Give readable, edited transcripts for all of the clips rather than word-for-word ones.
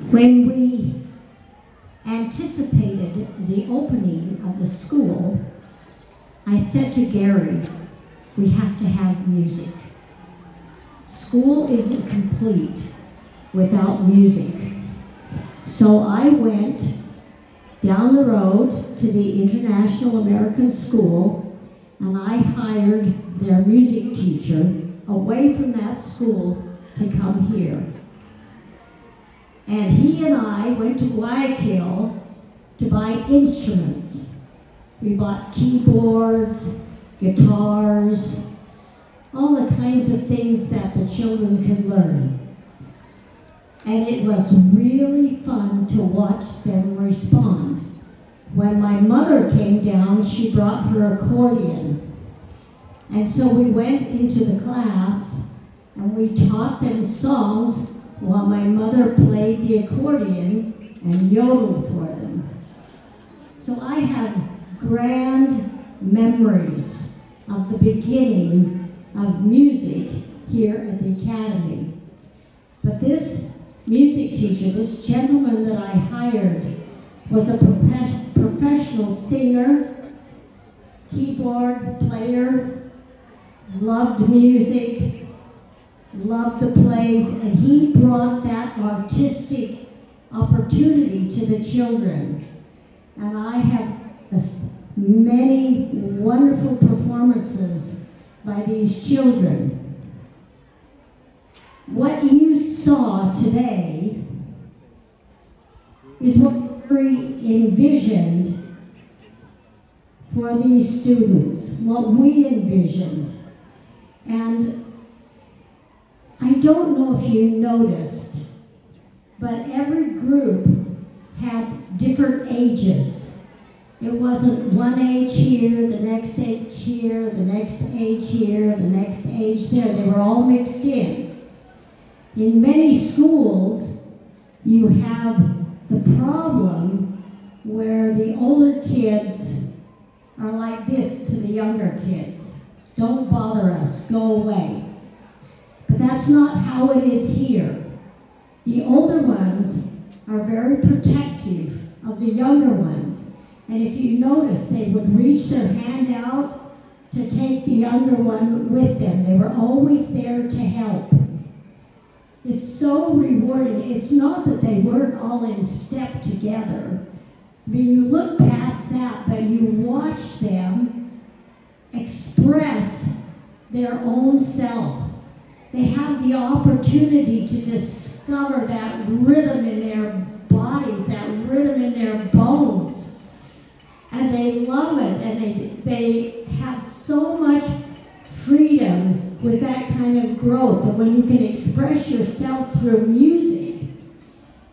When we anticipated the opening of the school, I said to Gary, we have to have music. School isn't complete without music. So I went down the road to the International American School, and I hired their music teacher away from that school to come here. And he and I went to Guayaquil to buy instruments. We bought keyboards, guitars, all the kinds of things that the children can learn. And it was really fun to watch them respond. When my mother came down, she brought her accordion. And so we went into the class and we taught them songs while my mother played the accordion and yodeled for them. So I have grand memories of the beginning of music here at the Academy. But this music teacher, this gentleman that I hired, was a professional singer, keyboard player, loved music, loved the plays, and he brought that artistic opportunity to the children. And I have many wonderful performances by these children. What you saw today is what we envisioned for these students, what we envisioned. And I don't know if you noticed, but every group had different ages. It wasn't one age here, the next age here, the next age here, the next age there. They were all mixed in. In many schools, you have the problem where the older kids are like this to the younger kids. Don't bother us, go away. But that's not how it is here. The older ones are very protective of the younger ones. And if you notice, they would reach their hand out to take the younger one with them. They were always there to help. It's so rewarding. It's not that they weren't all in step together. I mean, you look past that, but you watch them express their own self. They have the opportunity to discover that rhythm in their bodies, that rhythm in their bones. And they love it, and they have so much freedom with that kind of growth. And when you can express yourself through music,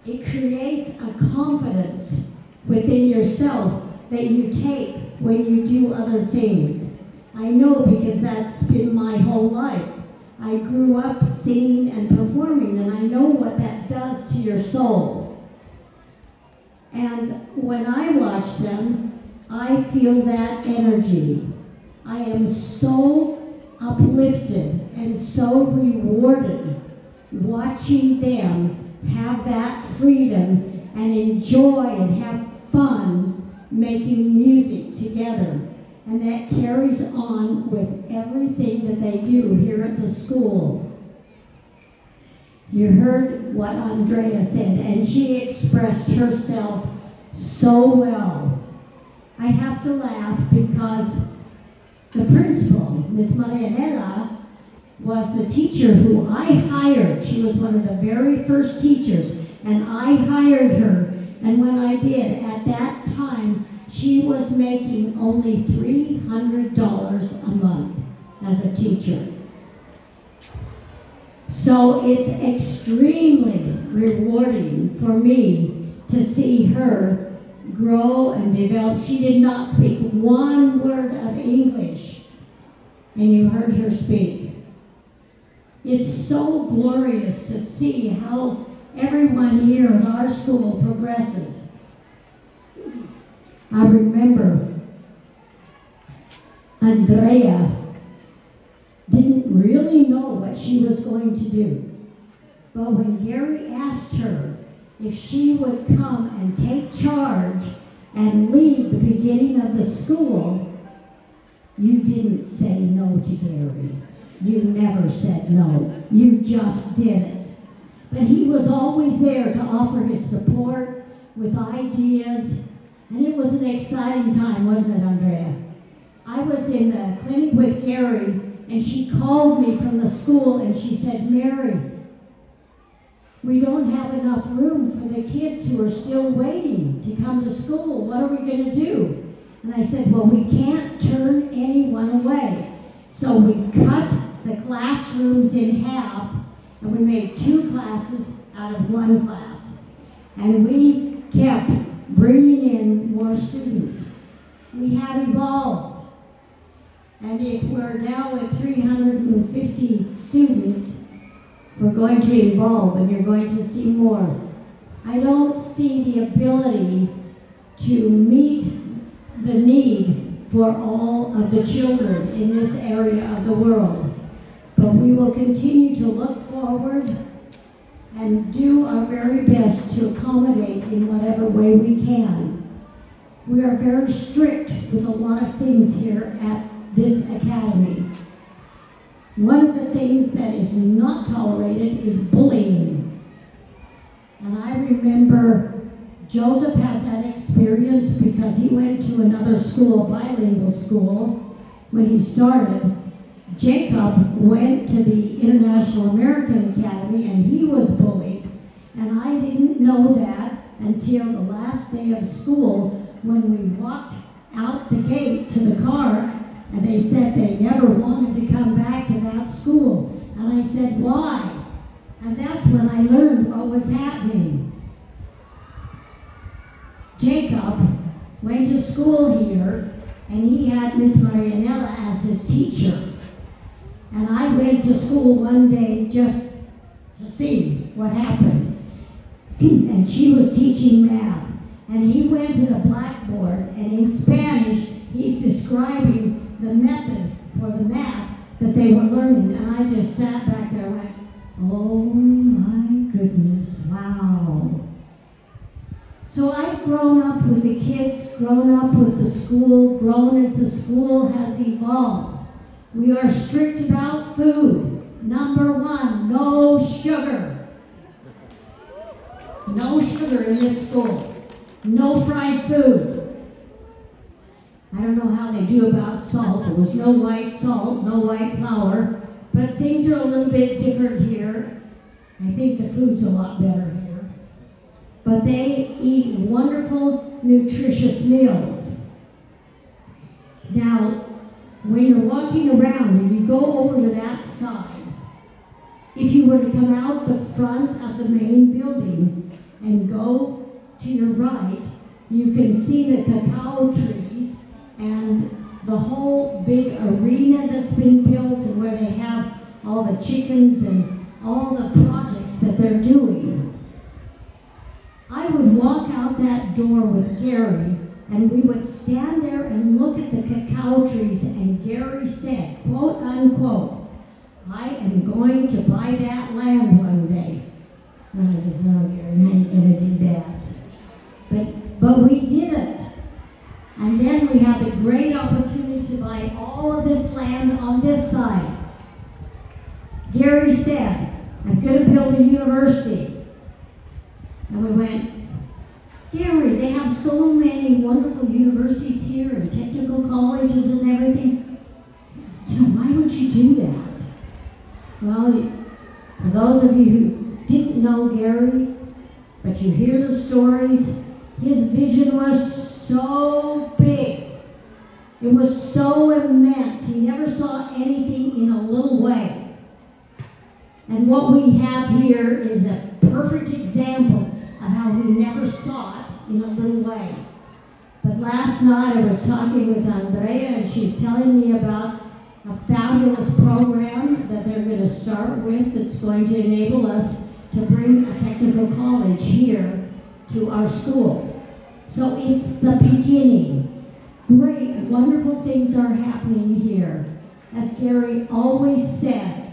it creates a confidence within yourself that you take when you do other things. I know, because that's been my whole life. I grew up singing and performing, and I know what that does to your soul. And when I watch them, I feel that energy. I am so uplifted and so rewarded watching them have that freedom and enjoy and have fun making music together. And that carries on with everything that they do here at the school. You heard what Andrea said, and she expressed herself so well. I have to laugh because the principal, Miss Marianela, was the teacher who I hired. She was one of the very first teachers, and I hired her. And when I did, at that time, she was making only $300 a month as a teacher. So it's extremely rewarding for me to see her grow and develop. She did not speak one word of English, and you heard her speak. It's so glorious to see how everyone here at our school progresses. I remember Andrea didn't really know what she was going to do. But when Gary asked her if she would come and take charge and lead the beginning of the school, you didn't say no to Gary. You never said no. You just did it. But he was always there to offer his support with ideas, and it was an exciting time, wasn't it, Andrea? I was in the clinic with Gary, and she called me from the school, and she said, Mary, we don't have enough room for the kids who are still waiting to come to school. What are we going to do? And I said, well, we can't turn anyone away. So we cut the classrooms in half, and we made 2 classes out of 1 class. And we kept bringing in more students. We have evolved. And if we're now at 350 students, we're going to evolve, and you're going to see more. I don't see the ability to meet the need for all of the children in this area of the world. But we will continue to look forward and do our very best to accommodate in whatever way we can. We are very strict with a lot of things here at this academy. One of the things that is not tolerated is bullying. And I remember Joseph had that experience because he went to another school, a bilingual school, when he started. Jacob went to the International American Academy and he was bullied. And I didn't know that until the last day of school when we walked out the gate to the car, and they said they never wanted to come back to that school. And I said, why? And that's when I learned what was happening. Jacob went to school here, and he had Miss Marianella as his teacher. And I went to school one day just to see what happened. And she was teaching math. And he went to the blackboard, and in Spanish, he's describing the method for the math that they were learning. And I just sat back there and went, oh my goodness, wow. So I've grown up with the kids, grown up with the school, grown as the school has evolved. We are strict about food. Number 1, no sugar. No sugar in this school. No fried food. I don't know how they do about salt. There was no white salt, no white flour, but things are a little bit different here. I think the food's a lot better here. But they eat wonderful, nutritious meals. Now, when you're walking around and you go over to that side, if you were to come out the front of the main building and go to your right, you can see the cacao trees and the whole big arena that's been built, and where they have all the chickens and all the projects that they're doing. I would walk out that door with Gary, and we would stand there and look at the cacao trees, and Gary said, quote unquote, I am going to buy that land one day. And I just, no, Gary, I ain't going to do that. But we did it. And then we had the great opportunity to buy all of this land on this side. Gary said, I'm going to build a university. And we went, Gary, they have so many wonderful universities here and technical colleges and everything. You know, why would you do that? Well, for those of you who didn't know Gary, but you hear the stories, his vision was so big. It was so immense. He never saw anything in a little way. And what we have here is a perfect example of how he never saw it in a little way. But last night I was talking with Andrea, and she's telling me about a fabulous program that they're going to start with that's going to enable us to bring a technical college here to our school. So it's the beginning. Great, wonderful things are happening here. As Gary always said,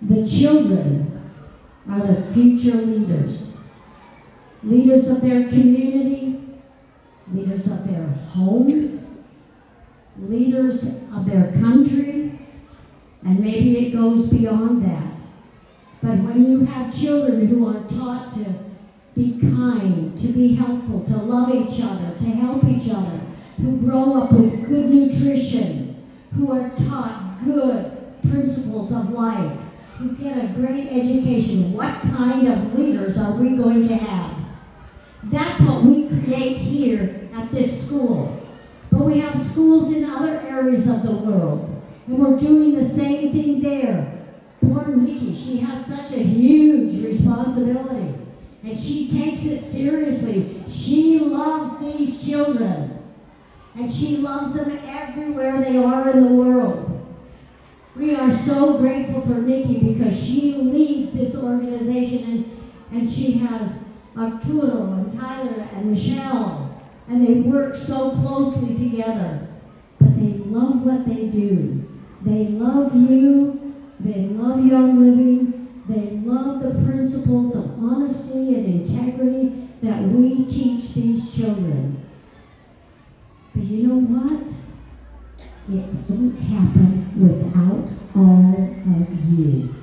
the children are the future leaders. Leaders of their community, leaders of their homes, leaders of their country, and maybe it goes beyond that. But when you have children who are taught to be kind, to be helpful, to love each other, to help each other, who grow up with good nutrition, who are taught good principles of life, who get a great education, what kind of leaders are we going to have? That's what we create here at this school. But we have schools in other areas of the world, and we're doing the same thing there. Poor Nikki, she has such a huge responsibility, and she takes it seriously. She loves these children, and she loves them everywhere they are in the world. We are so grateful for Nikki because she leads this organization, and she has Arturo and Tyler and Michelle, and they work so closely together. But they love what they do. They love you, they love Young Living, they love the principles of honesty and integrity that we teach these children. But you know what? It wouldn't happen without all of you.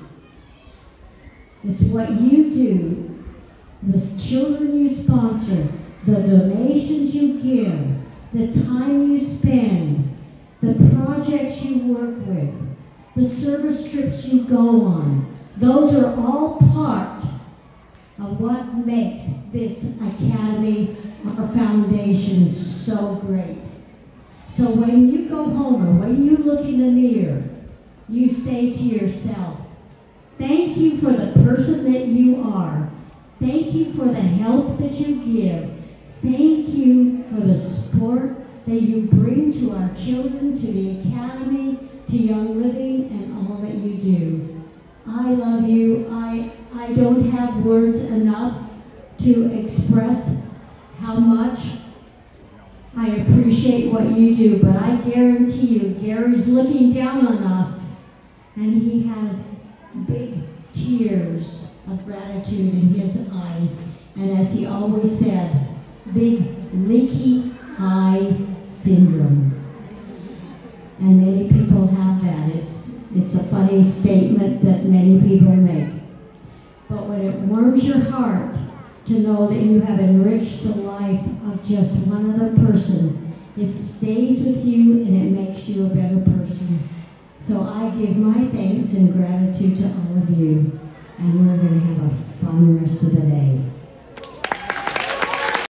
It's what you do, the children you sponsor, the donations you give, the time you spend, the projects you work with, the service trips you go on. Those are all part of what makes this academy, our foundation, so great. So when you go home or when you look in the mirror, you say to yourself, thank you for the person that you are. Thank you for the help that you give. Thank you for the support that you bring to our children, to the academy, to Young Living, and all that you do. I love you. I don't have words enough to express how much I appreciate what you do, but I guarantee you, Gary's looking down on us, and he has big tears of gratitude in his eyes. And as he always said, big leaky eye syndrome. And many people have that. It's a funny statement that many people make. But when it warms your heart to know that you have enriched the life of just one other person, it stays with you and it makes you a better person. So I give my thanks and gratitude to all of you, and we're going to have a fun rest of the day.